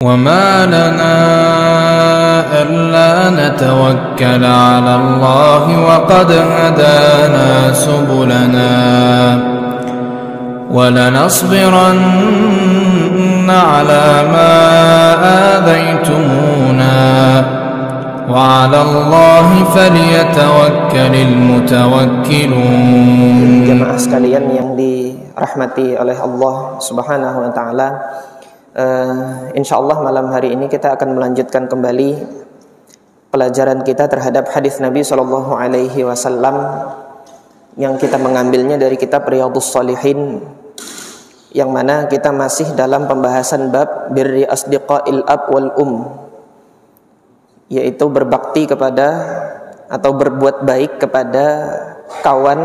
وما لنا ألا نتوكل على الله وقد هدانا سبلنا ولنصبرن على ما آذيتمونا وعلى الله فليتوكل المتوكلون. Jemaah sekalian yang dirahmati oleh Allah Subhanahu wa taala, insyaallah malam hari ini kita akan melanjutkan kembali pelajaran kita terhadap hadis Nabi sallallahu alaihi wasallam yang kita mengambilnya dari kitab Riyadhus Shalihin, yang mana kita masih dalam pembahasan bab birri asdiqail ab wal yaitu berbakti kepada atau berbuat baik kepada kawan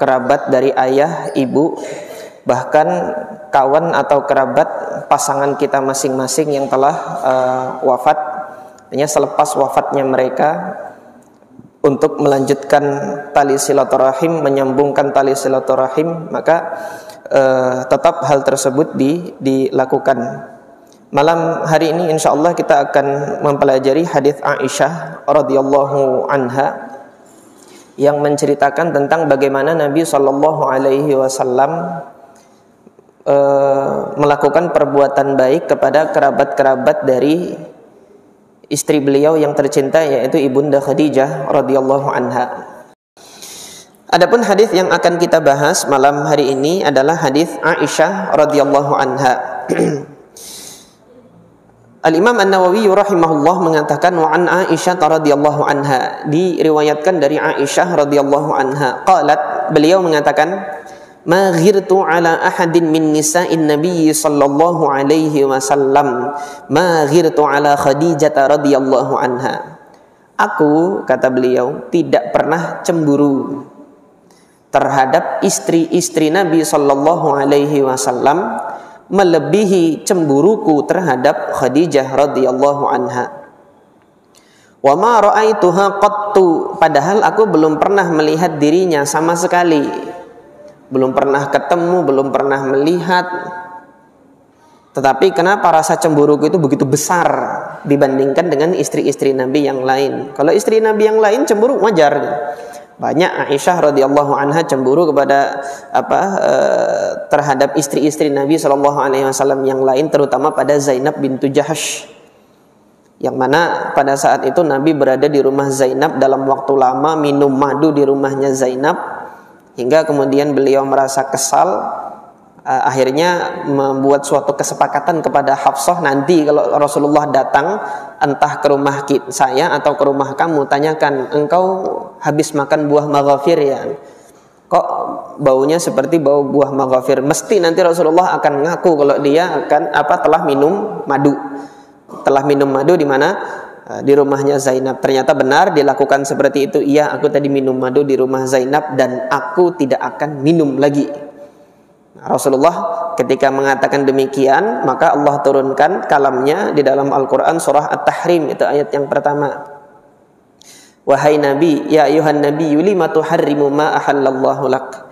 kerabat dari ayah, ibu, bahkan kawan atau kerabat pasangan kita masing-masing yang telah wafat, artinya selepas wafatnya mereka, untuk melanjutkan tali silaturahim, menyambungkan tali silaturahim, maka tetap hal tersebut dilakukan. Malam hari ini insyaallah kita akan mempelajari hadis Aisyah radhiyallahu anha yang menceritakan tentang bagaimana Nabi sallallahu alaihi wasallam melakukan perbuatan baik kepada kerabat-kerabat dari istri beliau yang tercinta, yaitu Ibunda Khadijah radhiyallahu anha. Adapun hadis yang akan kita bahas malam hari ini adalah hadis Aisyah radhiyallahu anha. Al-Imam An-Nawawi rahimahullah mengatakan wa an Aisyah radhiyallahu anha, diriwayatkan dari Aisyah radhiyallahu anha, qalat, beliau mengatakan, ma ghirtu ala ahadin min nisa'in nabiy sallallahu alaihi wasallam ma ghirtu ala Khadijah radhiyallahu anha. Aku, kata beliau, tidak pernah cemburu terhadap istri-istri Nabi sallallahu alaihi wasallam melebihi cemburuku terhadap Khadijah radhiyallahu anha. Wa ma ra'aituha qattu, padahal aku belum pernah melihat dirinya sama sekali. Belum pernah ketemu, belum pernah melihat. Tetapi kenapa rasa cemburuku itu begitu besar dibandingkan dengan istri-istri Nabi yang lain? Kalau istri Nabi yang lain cemburu wajar. Banyak Aisyah radhiyallahu anha cemburu kepada terhadap istri-istri Nabi sallallahu alaihi wasallam yang lain, terutama pada Zainab bintu Jahsh, yang mana pada saat itu Nabi berada di rumah Zainab dalam waktu lama, minum madu di rumahnya Zainab, hingga kemudian beliau merasa kesal, akhirnya membuat suatu kesepakatan kepada Hafsah, nanti kalau Rasulullah datang entah ke rumah saya atau ke rumah kamu, tanyakan, engkau habis makan buah maghafir ya? Kok baunya seperti bau buah maghafir? Mesti nanti Rasulullah akan ngaku kalau dia akan telah minum madu. Telah minum madu di mana? Di rumahnya Zainab. Ternyata benar dilakukan seperti itu. Iya, aku tadi minum madu di rumah Zainab dan aku tidak akan minum lagi. Rasulullah ketika mengatakan demikian, maka Allah turunkan kalamnya di dalam Al-Quran surah At-Tahrim, itu ayat yang pertama. Wahai Nabi, ya ayuhan Nabi, lima tuharrimu ma ahallallahu lak.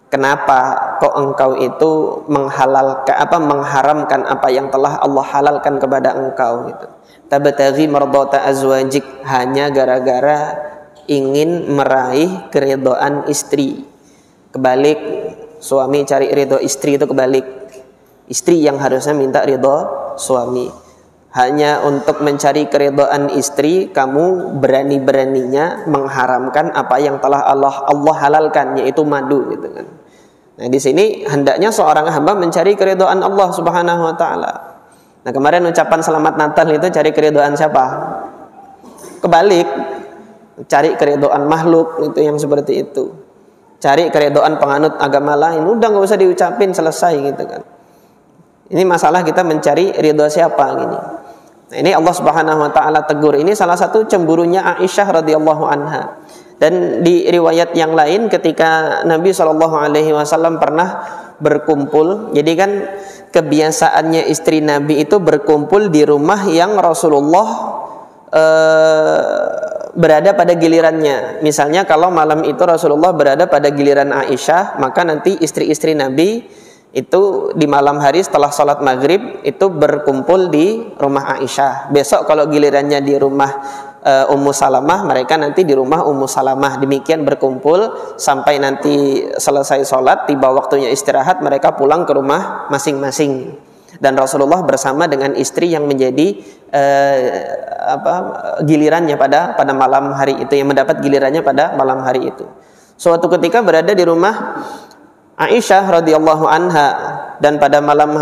Kenapa kok engkau itu mengharamkan apa yang telah Allah halalkan kepada engkau gitu. Tabtaghi mardata azwajik, hanya gara-gara ingin meraih keridhaan istri. Kebalik, suami cari ridho istri itu kebalik. Istri yang harusnya minta ridho suami. Hanya untuk mencari keridhaan istri, kamu berani-beraninya mengharamkan apa yang telah Allah halalkan, yaitu madu gitu kan. Nah, di sini hendaknya seorang hamba mencari keridhaan Allah Subhanahu wa taala. Nah, kemarin ucapan selamat Natal itu cari keridhaan siapa? Kebalik. Cari keridhaan makhluk, itu yang seperti itu. Cari keridhaan penganut agama lain, udah enggak usah diucapin, selesai gitu kan. Ini masalah kita mencari ridho siapa gini. Nah, ini Allah Subhanahu wa taala tegur. Ini salah satu cemburunya Aisyah radhiyallahu anha. Dan di riwayat yang lain ketika Nabi sallallahu alaihi wasallam pernah berkumpul, jadi kan kebiasaannya istri Nabi itu berkumpul di rumah yang Rasulullah berada pada gilirannya. Misalnya kalau malam itu Rasulullah berada pada giliran Aisyah, maka nanti istri-istri Nabi itu di malam hari setelah sholat maghrib itu berkumpul di rumah Aisyah. Besok kalau gilirannya di rumah Ummu Salamah, mereka nanti di rumah Ummu Salamah. Demikian berkumpul sampai nanti selesai sholat, tiba waktunya istirahat, mereka pulang ke rumah masing-masing. Dan Rasulullah bersama dengan istri yang menjadi gilirannya pada malam hari itu, yang mendapat gilirannya pada malam hari itu. Suatu ketika berada di rumah Aisyah radhiyallahu anha, dan pada malam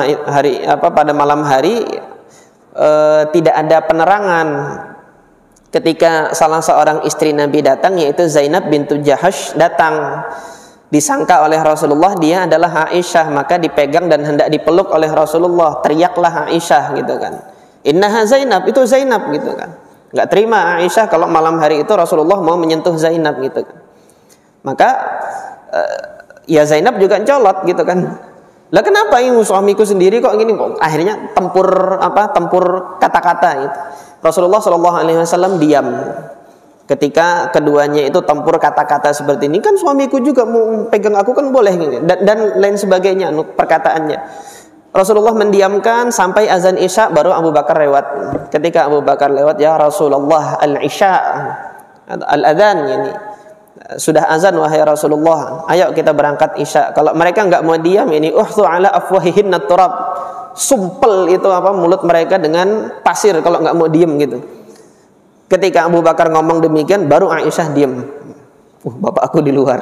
hari tidak ada penerangan. Ketika salah seorang istri Nabi datang, yaitu Zainab bintu Jahash datang, disangka oleh Rasulullah dia adalah Aisyah, maka dipegang dan hendak dipeluk oleh Rasulullah. Teriaklah Aisyah gitu kan, innaha Zainab, itu Zainab gitu kan. Nggak terima Aisyah kalau malam hari itu Rasulullah mau menyentuh Zainab gitu kan. Maka ya Zainab juga colot gitu kan. Lah kenapa ini suamiku sendiri kok gini? Akhirnya tempur kata-kata gitu. Rasulullah SAW diam ketika keduanya itu tempur kata-kata seperti ini. Kan suamiku juga mau pegang aku kan boleh gitu. Dan lain sebagainya perkataannya. Rasulullah mendiamkan sampai azan Isya, baru Abu Bakar lewat. Ketika Abu Bakar lewat, ya Rasulullah, al-Isya, al-Adhan ini. Sudah azan wahai Rasulullah, ayo kita berangkat Isya. Kalau mereka nggak mau diam, ini uhthu ala afwahihinna turab, sumpel itu mulut mereka dengan pasir kalau nggak mau diam gitu. Ketika Abu Bakar ngomong demikian, baru Aisyah diam. Bapak aku di luar.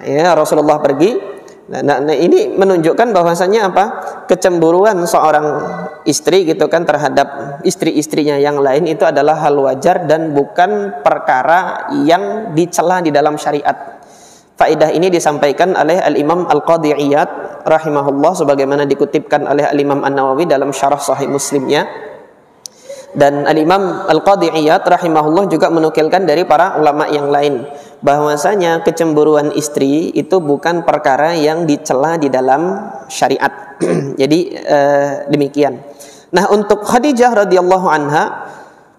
Ya, Rasulullah pergi. Nah, ini menunjukkan bahwasanya kecemburuan seorang istri gitu kan terhadap istri-istrinya yang lain itu adalah hal wajar dan bukan perkara yang dicela di dalam syariat. Faedah ini disampaikan oleh Al-Imam Al-Qadhi Iyad rahimahullah, sebagaimana dikutipkan oleh Al-Imam An-Nawawi dalam syarah Sahih Muslimnya. Dan Al-Imam Al-Qadhi Iyad rahimahullah juga menukilkan dari para ulama yang lain bahwasanya kecemburuan istri itu bukan perkara yang dicela di dalam syariat. Jadi demikian. Nah, untuk Khadijah radhiyallahu anha,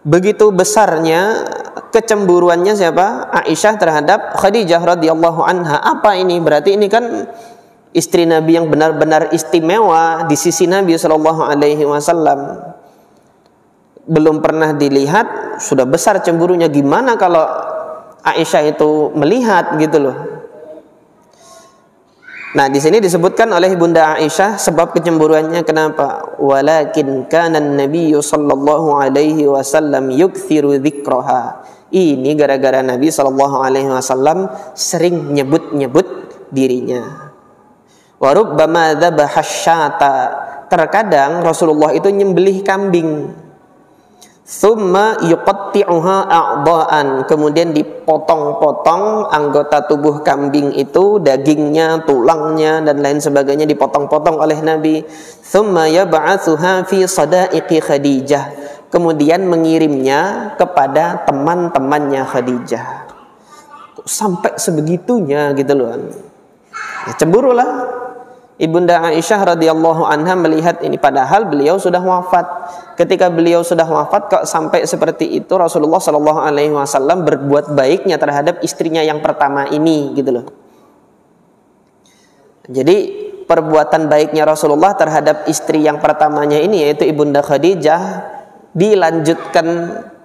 begitu besarnya kecemburuannya siapa? Aisyah terhadap Khadijah radhiyallahu anha. Apa ini? Berarti ini kan istri Nabi yang benar-benar istimewa di sisi Nabi sallallahu alaihi wasallam. Belum pernah dilihat, sudah besar cemburunya. Gimana kalau Aisyah itu melihat gitu loh. Nah, di sini disebutkan oleh Bunda Aisyah sebab kecemburuannya kenapa? Walakin kana an-nabiyyu sallallahu alaihi wasallam yukthiru dzikraha. Ini gara-gara Nabi sallallahu alaihi wasallam sering nyebut-nyebut dirinya. Wa rubbama dzabaha syata. Terkadang Rasulullah itu nyembelih kambing. Thumma yuqatti'uha a'dha'an, kemudian dipotong-potong anggota tubuh kambing itu, dagingnya, tulangnya dan lain sebagainya dipotong-potong oleh Nabi. Thumma yab'atsuha fi sada'iqi Khadijah, kemudian mengirimnya kepada teman-temannya Khadijah. Sampai sebegitunya gitu loh. Ya, cemburulah Ibunda Aisyah radhiyallahu anha melihat ini, padahal beliau sudah wafat. Ketika beliau sudah wafat kok sampai seperti itu, Rasulullah sallallahu alaihi wasallam berbuat baiknya terhadap istrinya yang pertama ini gitu loh. Jadi perbuatan baiknya Rasulullah terhadap istri yang pertamanya ini, yaitu Ibunda Khadijah, dilanjutkan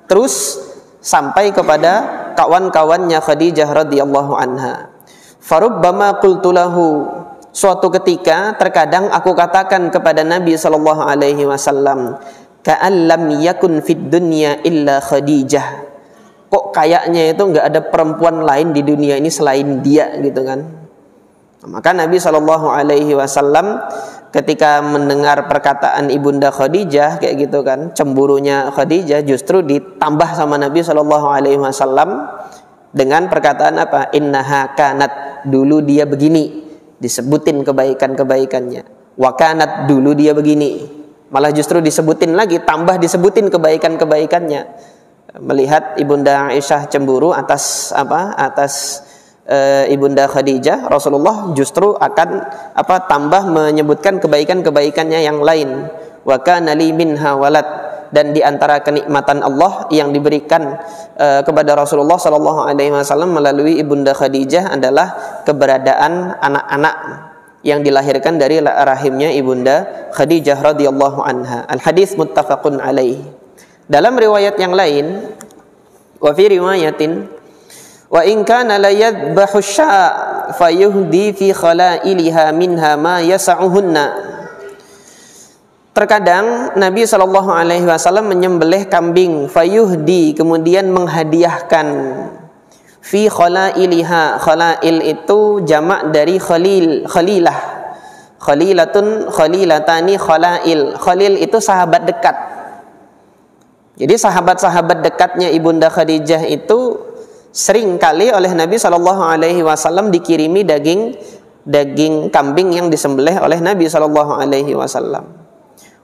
terus sampai kepada kawan-kawannya Khadijah radhiyallahu anha. Farubbama qultu lahu, suatu ketika terkadang aku katakan kepada Nabi sallallahu alaihi wasallam, ka'an lam yakun fid dunya illa Khadijah. Kok kayaknya itu enggak ada perempuan lain di dunia ini selain dia gitu kan. Maka Nabi sallallahu alaihi wasallam ketika mendengar perkataan Ibunda Khadijah kayak gitu kan, cemburunya Khadijah, justru ditambah sama Nabi sallallahu alaihi wasallam dengan perkataan apa? Innaha kanat, dulu dia begini. Disebutin kebaikan-kebaikannya. Wakanat, dulu dia begini. Malah justru disebutin lagi, tambah disebutin kebaikan-kebaikannya. Melihat Ibunda Aisyah cemburu atas Ibunda Khadijah, Rasulullah justru akan tambah menyebutkan kebaikan-kebaikannya yang lain. Wa kana li minha walad, dan di antara kenikmatan Allah yang diberikan kepada Rasulullah sallallahu alaihi wasallam melalui Ibunda Khadijah adalah keberadaan anak-anak. yang dilahirkan dari rahimnya ibunda Khadijah radhiyallahu anha. Al hadis muttafaqun alaih. Dalam riwayat yang lain, wa fi riwayatin wa in kana la yadhbahu syaa' fayuhdi fi khalailiha minha ma yas'uhunna. Terkadang Nabi SAW menyembelih kambing, fayuhdi, kemudian menghadiahkan, fi khalailiha. Khalail itu jamak dari khalil, khalilah. Khalilatun, khalilatani, khalail. Khalil itu sahabat dekat. Jadi sahabat-sahabat dekatnya ibunda Khadijah itu sering kali oleh Nabi SAW dikirimi daging kambing yang disembelih oleh Nabi SAW.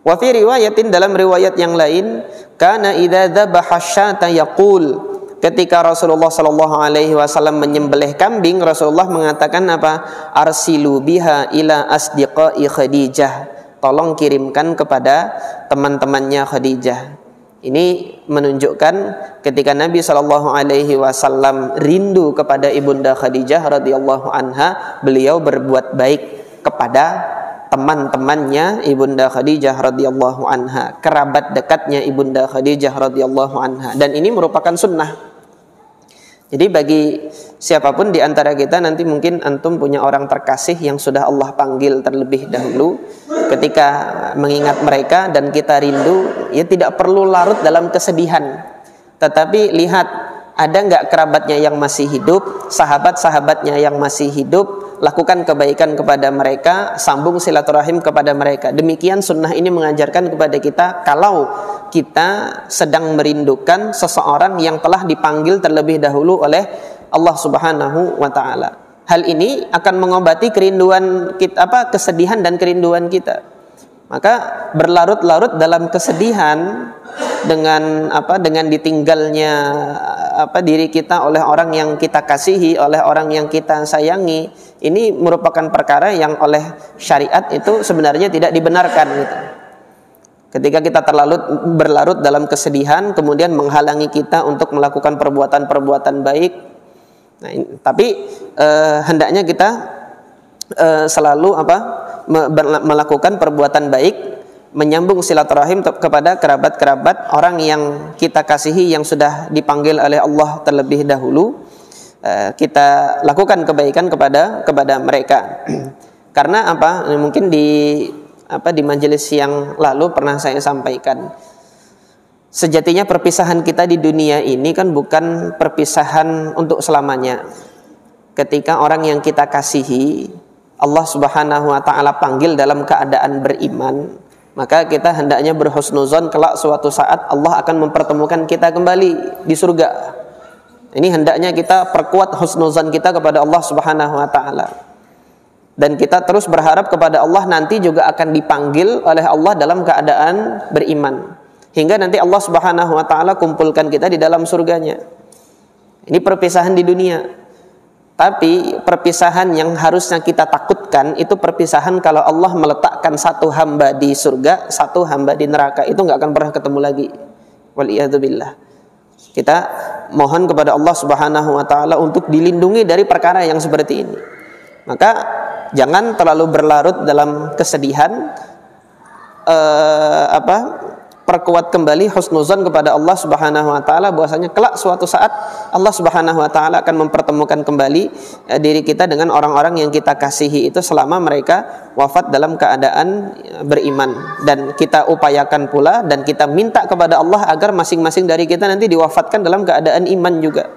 Wa fi riwayatin, dalam riwayat yang lain, kana idza dzabaha syata yaqul, ketika Rasulullah sallallahu alaihi wasallam menyembelih kambing, Rasulullah mengatakan apa? Arsilu biha ila asdiqai Khadijah. Tolong kirimkan kepada teman-temannya Khadijah. Ini menunjukkan ketika Nabi sallallahu alaihi wasallam rindu kepada ibunda Khadijah radhiyallahu anha, beliau berbuat baik kepada teman-temannya ibunda Khadijah radhiyallahu anha, kerabat dekatnya ibunda Khadijah radhiyallahu anha, dan ini merupakan sunnah. Jadi bagi siapapun di antara kita, nanti mungkin antum punya orang terkasih yang sudah Allah panggil terlebih dahulu, ketika mengingat mereka dan kita rindu, ya tidak perlu larut dalam kesedihan, tetapi lihat ada nggak kerabatnya yang masih hidup, sahabat-sahabatnya yang masih hidup, lakukan kebaikan kepada mereka, sambung silaturahim kepada mereka. Demikian sunnah ini mengajarkan kepada kita, kalau kita sedang merindukan seseorang yang telah dipanggil terlebih dahulu oleh Allah Subhanahu wa taala. Hal ini akan mengobati kerinduan kita, kesedihan dan kerinduan kita. Maka berlarut-larut dalam kesedihan dengan ditinggalnya diri kita oleh orang yang kita kasihi, oleh orang yang kita sayangi, ini merupakan perkara yang oleh syariat itu sebenarnya tidak dibenarkan gitu. Ketika kita berlarut dalam kesedihan, kemudian menghalangi kita untuk melakukan perbuatan-perbuatan baik. Nah, tapi hendaknya kita selalu melakukan perbuatan baik, menyambung silaturahim kepada kerabat-kerabat orang yang kita kasihi, yang sudah dipanggil oleh Allah terlebih dahulu. Kita lakukan kebaikan kepada mereka. Karena mungkin di majelis yang lalu pernah saya sampaikan, sejatinya perpisahan kita di dunia ini kan bukan perpisahan untuk selamanya. Ketika orang yang kita kasihi Allah Subhanahu wa taala panggil dalam keadaan beriman, maka kita hendaknya berhusnuzon, kelak suatu saat Allah akan mempertemukan kita kembali di surga. Ini hendaknya kita perkuat husnuzon kita kepada Allah Subhanahu wa taala. Dan kita terus berharap kepada Allah nanti juga akan dipanggil oleh Allah dalam keadaan beriman, hingga nanti Allah Subhanahu wa taala kumpulkan kita di dalam surganya. Ini perpisahan di dunia. Tapi perpisahan yang harusnya kita takutkan itu perpisahan kalau Allah meletakkan satu hamba di surga, satu hamba di neraka, itu nggak akan pernah ketemu lagi. Waliyadzubillah. Kita mohon kepada Allah Subhanahu wa taala untuk dilindungi dari perkara yang seperti ini. Maka jangan terlalu berlarut dalam kesedihan, perkuat kembali husnuzon kepada Allah Subhanahu wa taala, bahwasanya kelak suatu saat Allah Subhanahu wa taala akan mempertemukan kembali diri kita dengan orang-orang yang kita kasihi itu selama mereka wafat dalam keadaan beriman. Dan kita upayakan pula dan kita minta kepada Allah agar masing-masing dari kita nanti diwafatkan dalam keadaan iman juga.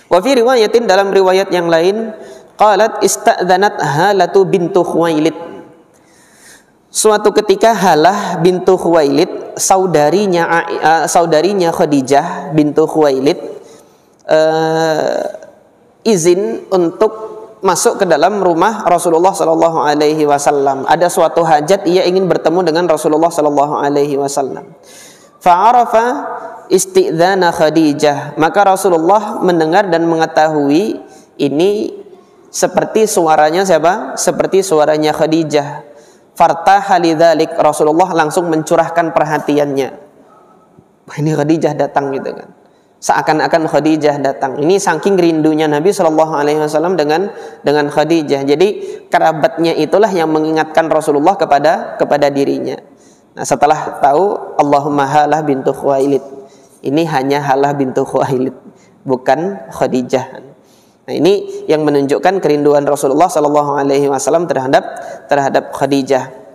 Wa fi riwayatin, dalam riwayat yang lain, qalat istadzanat Halatu bintu Khuwailid. Suatu ketika Halah bintu Khuwailid, saudarinya Khadijah bintu Khuwailid, izin untuk masuk ke dalam rumah Rasulullah sallallahu alaihi wasallam. Ada suatu hajat, ia ingin bertemu dengan Rasulullah sallallahu alaihi wasallam. Fa'arafa istidzana Khadijah, maka Rasulullah mendengar dan mengetahui ini seperti suaranya siapa? Seperti suaranya Khadijah. Fartaha lidzalik, Rasulullah langsung mencurahkan perhatiannya. Ini Khadijah datang gitu kan. Seakan-akan Khadijah datang. Ini saking rindunya Nabi SAW dengan Khadijah. Jadi kerabatnya itulah yang mengingatkan Rasulullah kepada dirinya. Nah, setelah tahu Allahumma Halah bintu Khuwailid, ini hanya Halah bintu Khuwailid, bukan Khadijah. Nah, ini yang menunjukkan kerinduan Rasulullah SAW terhadap Khadijah.